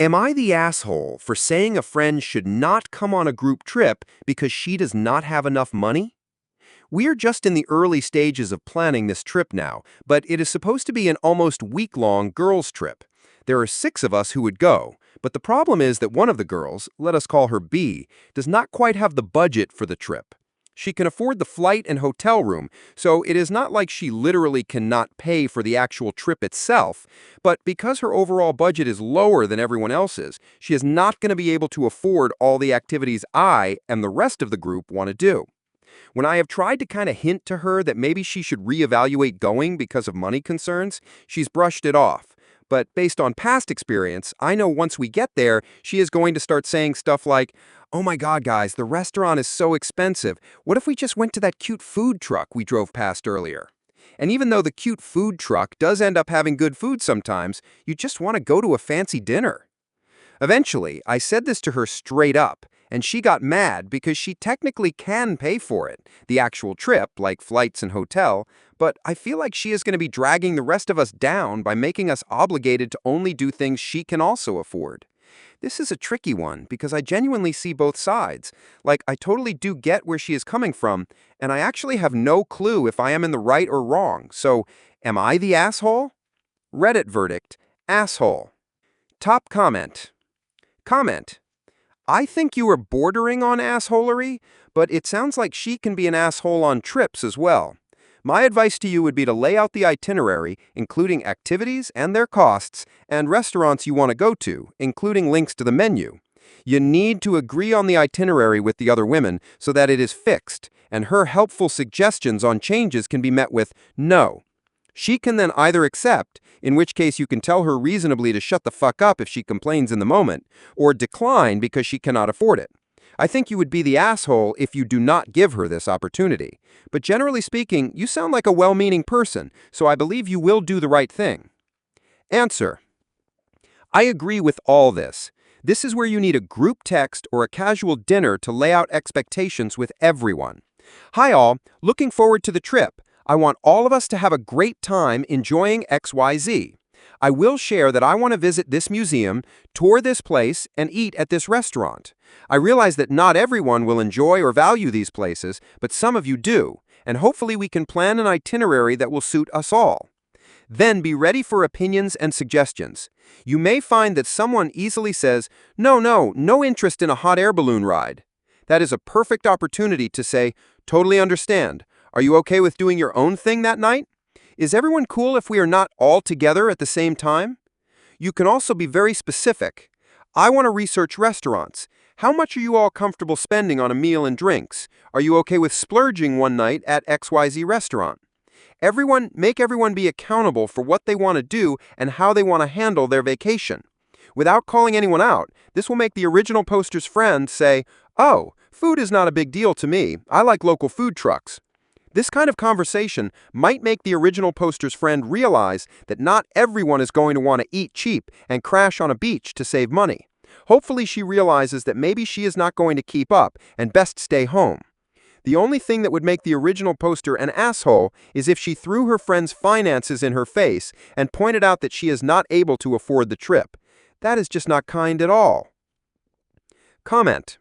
Am I the asshole for saying a friend should not come on a group trip because she does not have enough money? We're just in the early stages of planning this trip now, but it is supposed to be an almost week-long girls' trip. There are 6 of us who would go, but the problem is that one of the girls, let us call her B, does not quite have the budget for the trip. She can afford the flight and hotel room, so it is not like she literally cannot pay for the actual trip itself, but because her overall budget is lower than everyone else's, she is not going to be able to afford all the activities I and the rest of the group want to do. When I have tried to kind of hint to her that maybe she should reevaluate going because of money concerns, she's brushed it off. But based on past experience, I know once we get there, she is going to start saying stuff like, "Oh my God, guys, the restaurant is so expensive. What if we just went to that cute food truck we drove past earlier?" And even though the cute food truck does end up having good food sometimes, you just want to go to a fancy dinner. Eventually, I said this to her straight up, and she got mad because she technically can pay for it, the actual trip, like flights and hotel, but I feel like she is going to be dragging the rest of us down by making us obligated to only do things she can also afford. This is a tricky one because I genuinely see both sides. Like, I totally do get where she is coming from, and I actually have no clue if I am in the right or wrong. So, am I the asshole? Reddit verdict: asshole. Top comment. Comment: I think you are bordering on assholery, but it sounds like she can be an asshole on trips as well. My advice to you would be to lay out the itinerary, including activities and their costs, and restaurants you want to go to, including links to the menu. You need to agree on the itinerary with the other women so that it is fixed, and her helpful suggestions on changes can be met with no. She can then either accept, in which case you can tell her reasonably to shut the fuck up if she complains in the moment, or decline because she cannot afford it. I think you would be the asshole if you do not give her this opportunity. But generally speaking, you sound like a well-meaning person, so I believe you will do the right thing. Answer: I agree with all this. This is where you need a group text or a casual dinner to lay out expectations with everyone. Hi all, looking forward to the trip. I want all of us to have a great time enjoying XYZ. I will share that I want to visit this museum, tour this place, and eat at this restaurant. I realize that not everyone will enjoy or value these places, but some of you do, and hopefully we can plan an itinerary that will suit us all. Then be ready for opinions and suggestions. You may find that someone easily says, no interest in a hot air balloon ride. That is a perfect opportunity to say, totally understand. Are you okay with doing your own thing that night? Is everyone cool if we are not all together at the same time? You can also be very specific. I want to research restaurants. How much are you all comfortable spending on a meal and drinks? Are you okay with splurging one night at XYZ restaurant? Make everyone be accountable for what they want to do and how they want to handle their vacation. Without calling anyone out, this will make the original poster's friend say, "Oh, food is not a big deal to me. I like local food trucks." This kind of conversation might make the original poster's friend realize that not everyone is going to want to eat cheap and crash on a beach to save money. Hopefully she realizes that maybe she is not going to keep up and best stay home. The only thing that would make the original poster an asshole is if she threw her friend's finances in her face and pointed out that she is not able to afford the trip. That is just not kind at all. Comment: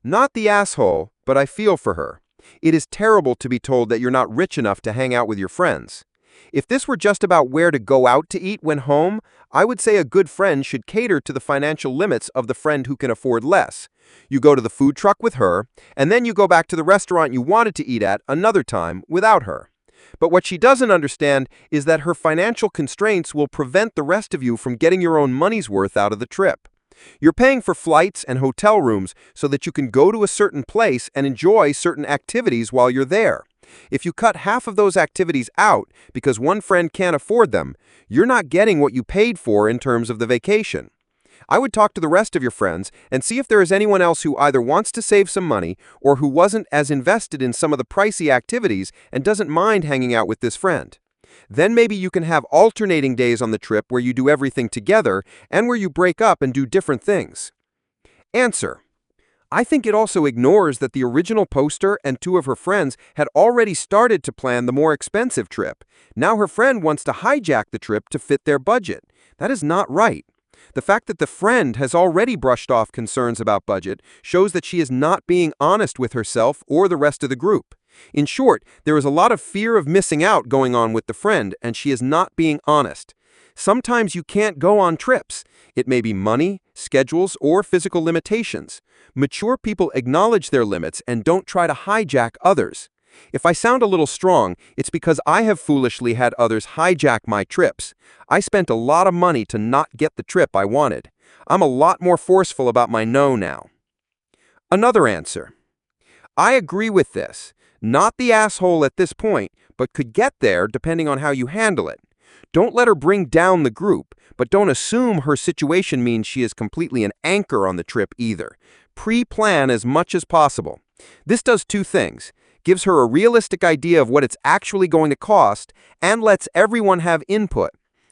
not the asshole, but I feel for her. It is terrible to be told that you're not rich enough to hang out with your friends. If this were just about where to go out to eat when home, I would say a good friend should cater to the financial limits of the friend who can afford less. You go to the food truck with her, and then you go back to the restaurant you wanted to eat at another time without her. But what she doesn't understand is that her financial constraints will prevent the rest of you from getting your own money's worth out of the trip. You're paying for flights and hotel rooms so that you can go to a certain place and enjoy certain activities while you're there. If you cut half of those activities out because one friend can't afford them, you're not getting what you paid for in terms of the vacation. I would talk to the rest of your friends and see if there is anyone else who either wants to save some money or who wasn't as invested in some of the pricey activities and doesn't mind hanging out with this friend. Then maybe you can have alternating days on the trip where you do everything together and where you break up and do different things. Answer: I think it also ignores that the original poster and 2 of her friends had already started to plan the more expensive trip. Now her friend wants to hijack the trip to fit their budget. That is not right. The fact that the friend has already brushed off concerns about budget shows that she is not being honest with herself or the rest of the group. In short, there is a lot of fear of missing out going on with the friend, and she is not being honest. Sometimes you can't go on trips. It may be money, schedules, or physical limitations. Mature people acknowledge their limits and don't try to hijack others. If I sound a little strong, it's because I have foolishly had others hijack my trips. I spent a lot of money to not get the trip I wanted. I'm a lot more forceful about my no now. Another answer. I agree with this. Not the asshole at this point, but could get there depending on how you handle it. Don't let her bring down the group, but don't assume her situation means she is completely an anchor on the trip either. Pre-plan as much as possible. This does two things. Gives her a realistic idea of what it's actually going to cost, and lets everyone have input.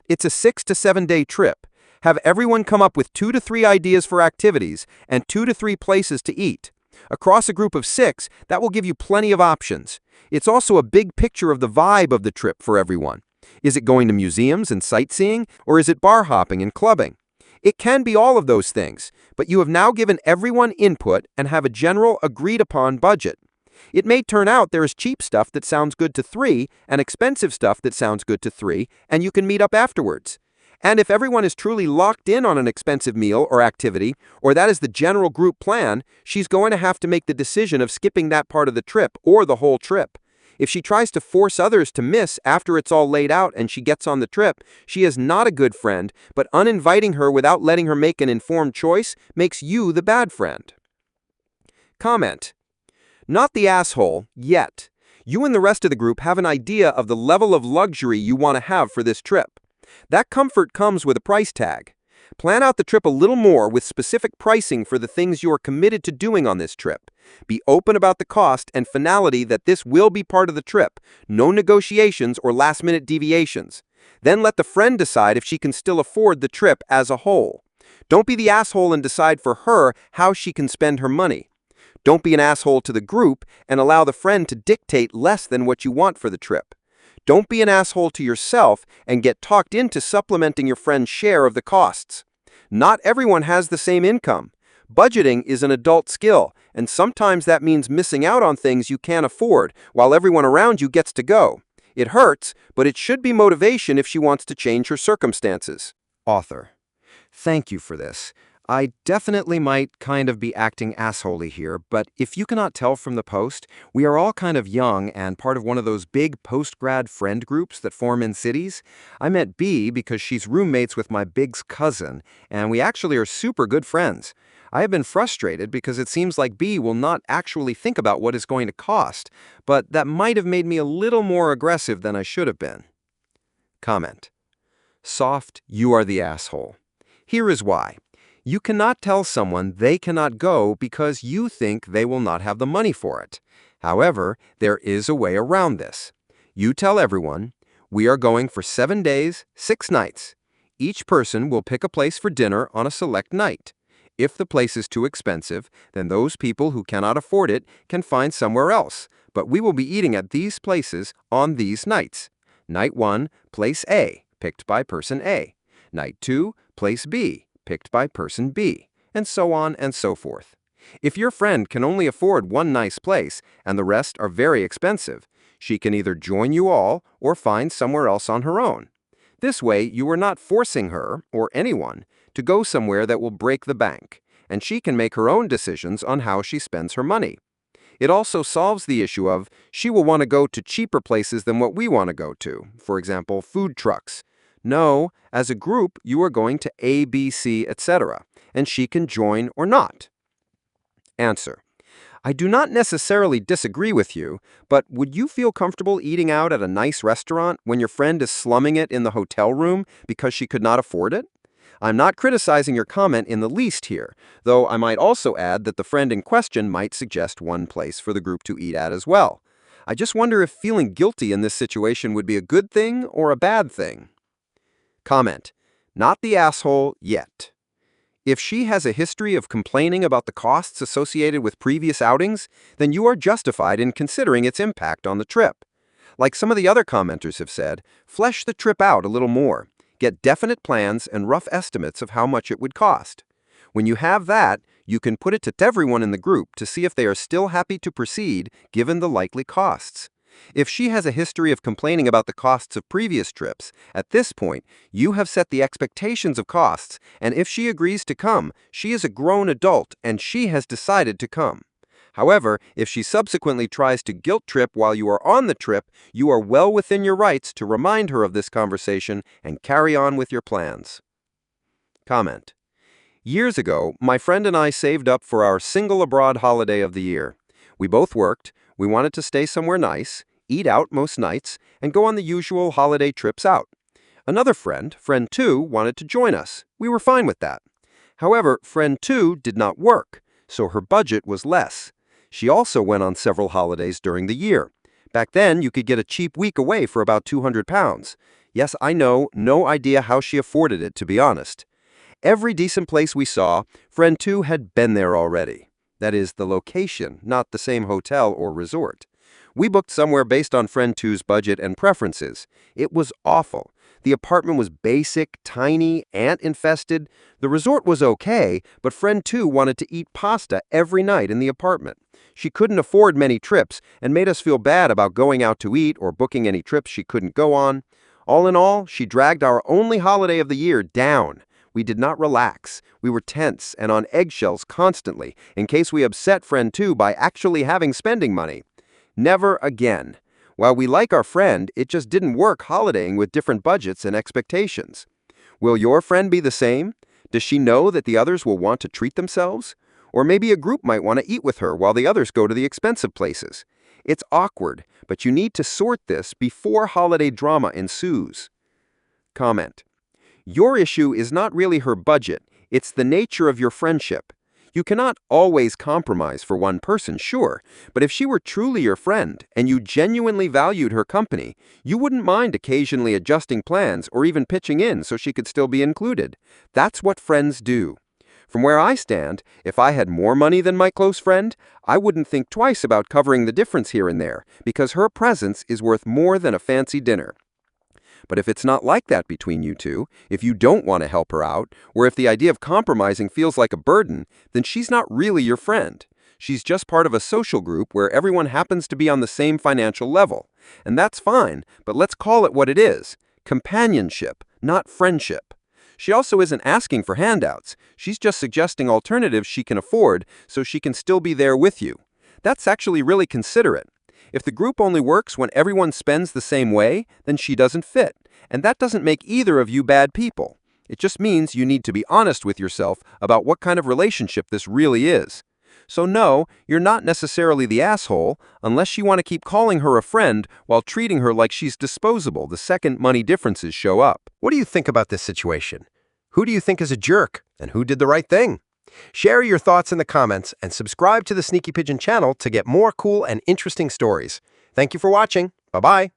It's a 6 to 7 day trip. Have everyone come up with 2 to 3 ideas for activities and 2 to 3 places to eat. Across a group of 6, that will give you plenty of options. It's also a big picture of the vibe of the trip for everyone. Is it going to museums and sightseeing, or is it bar hopping and clubbing? It can be all of those things, but you have now given everyone input and have a general agreed-upon budget. It may turn out there is cheap stuff that sounds good to 3 and expensive stuff that sounds good to 3, and you can meet up afterwards. And if everyone is truly locked in on an expensive meal or activity, or that is the general group plan, she's going to have to make the decision of skipping that part of the trip or the whole trip. If she tries to force others to miss after it's all laid out and she gets on the trip, she is not a good friend, but uninviting her without letting her make an informed choice makes you the bad friend. Comment. Not the asshole, yet. You and the rest of the group have an idea of the level of luxury you want to have for this trip. That comfort comes with a price tag. Plan out the trip a little more with specific pricing for the things you are committed to doing on this trip. Be open about the cost and finality that this will be part of the trip. No negotiations or last-minute deviations. Then let the friend decide if she can still afford the trip as a whole. Don't be the asshole and decide for her how she can spend her money. Don't be an asshole to the group and allow the friend to dictate less than what you want for the trip. Don't be an asshole to yourself and get talked into supplementing your friend's share of the costs. Not everyone has the same income. Budgeting is an adult skill, and sometimes that means missing out on things you can't afford while everyone around you gets to go. It hurts, but it should be motivation if she wants to change her circumstances. Author. Thank you for this. I definitely might kind of be acting assholey here, but if you cannot tell from the post, we are all kind of young and part of one of those big post-grad friend groups that form in cities. I met B because she's roommates with my big's cousin, and we actually are super good friends. I have been frustrated because it seems like B will not actually think about what it's going to cost, but that might have made me a little more aggressive than I should have been. Comment. Soft, you are the asshole. Here is why. You cannot tell someone they cannot go because you think they will not have the money for it. However, there is a way around this. You tell everyone, we are going for 7 days, 6 nights. Each person will pick a place for dinner on a select night. If the place is too expensive, then those people who cannot afford it can find somewhere else, but we will be eating at these places on these nights. Night 1, place A, picked by person A. Night 2, place B, picked by person B, and so on and so forth. If your friend can only afford one nice place and the rest are very expensive, she can either join you all or find somewhere else on her own. This way, you are not forcing her, or anyone, to go somewhere that will break the bank, and she can make her own decisions on how she spends her money. It also solves the issue of she will want to go to cheaper places than what we want to go to, for example, food trucks. No, as a group, you are going to A, B, C, etc., and she can join or not. Answer. I do not necessarily disagree with you, but would you feel comfortable eating out at a nice restaurant when your friend is slumming it in the hotel room because she could not afford it? I'm not criticizing your comment in the least here, though I might also add that the friend in question might suggest one place for the group to eat at as well. I just wonder if feeling guilty in this situation would be a good thing or a bad thing. Comment. Not the asshole yet. If she has a history of complaining about the costs associated with previous outings, then you are justified in considering its impact on the trip. Like some of the other commenters have said, flesh the trip out a little more. Get definite plans and rough estimates of how much it would cost. When you have that, you can put it to everyone in the group to see if they are still happy to proceed given the likely costs. If she has a history of complaining about the costs of previous trips, at this point, you have set the expectations of costs, and if she agrees to come, she is a grown adult and she has decided to come. However, if she subsequently tries to guilt trip while you are on the trip, you are well within your rights to remind her of this conversation and carry on with your plans. Comment. Years ago, my friend and I saved up for our single abroad holiday of the year. We both worked, we wanted to stay somewhere nice, eat out most nights, and go on the usual holiday trips out. Another friend, friend 2, wanted to join us. We were fine with that. However, friend 2 did not work, so her budget was less. She also went on several holidays during the year. Back then, you could get a cheap week away for about £200. Yes, I know, no idea how she afforded it, to be honest. Every decent place we saw, friend 2 had been there already. That is, the location, not the same hotel or resort. We booked somewhere based on friend 2's budget and preferences. It was awful. The apartment was basic, tiny, ant-infested. The resort was okay, but friend 2 wanted to eat pasta every night in the apartment. She couldn't afford many trips and made us feel bad about going out to eat or booking any trips she couldn't go on. All in all, she dragged our only holiday of the year down. We did not relax. We were tense and on eggshells constantly in case we upset friend 2 by actually having spending money. Never again. While we like our friend, it just didn't work holidaying with different budgets and expectations. Will your friend be the same? Does she know that the others will want to treat themselves? Or maybe a group might want to eat with her while the others go to the expensive places. It's awkward, but you need to sort this before holiday drama ensues. Comment. Your issue is not really her budget, it's the nature of your friendship. You cannot always compromise for one person, sure, but if she were truly your friend and you genuinely valued her company, you wouldn't mind occasionally adjusting plans or even pitching in so she could still be included. That's what friends do. From where I stand, if I had more money than my close friend, I wouldn't think twice about covering the difference here and there, because her presence is worth more than a fancy dinner. But if it's not like that between you two, if you don't want to help her out, or if the idea of compromising feels like a burden, then she's not really your friend. She's just part of a social group where everyone happens to be on the same financial level. And that's fine, but let's call it what it is: companionship, not friendship. She also isn't asking for handouts. She's just suggesting alternatives she can afford so she can still be there with you. That's actually really considerate. If the group only works when everyone spends the same way, then she doesn't fit. And that doesn't make either of you bad people. It just means you need to be honest with yourself about what kind of relationship this really is. So no, you're not necessarily the asshole unless you want to keep calling her a friend while treating her like she's disposable the second money differences show up. What do you think about this situation? Who do you think is a jerk, and who did the right thing? Share your thoughts in the comments and subscribe to the Sneaky Pigeon channel to get more cool and interesting stories. Thank you for watching. Bye-bye.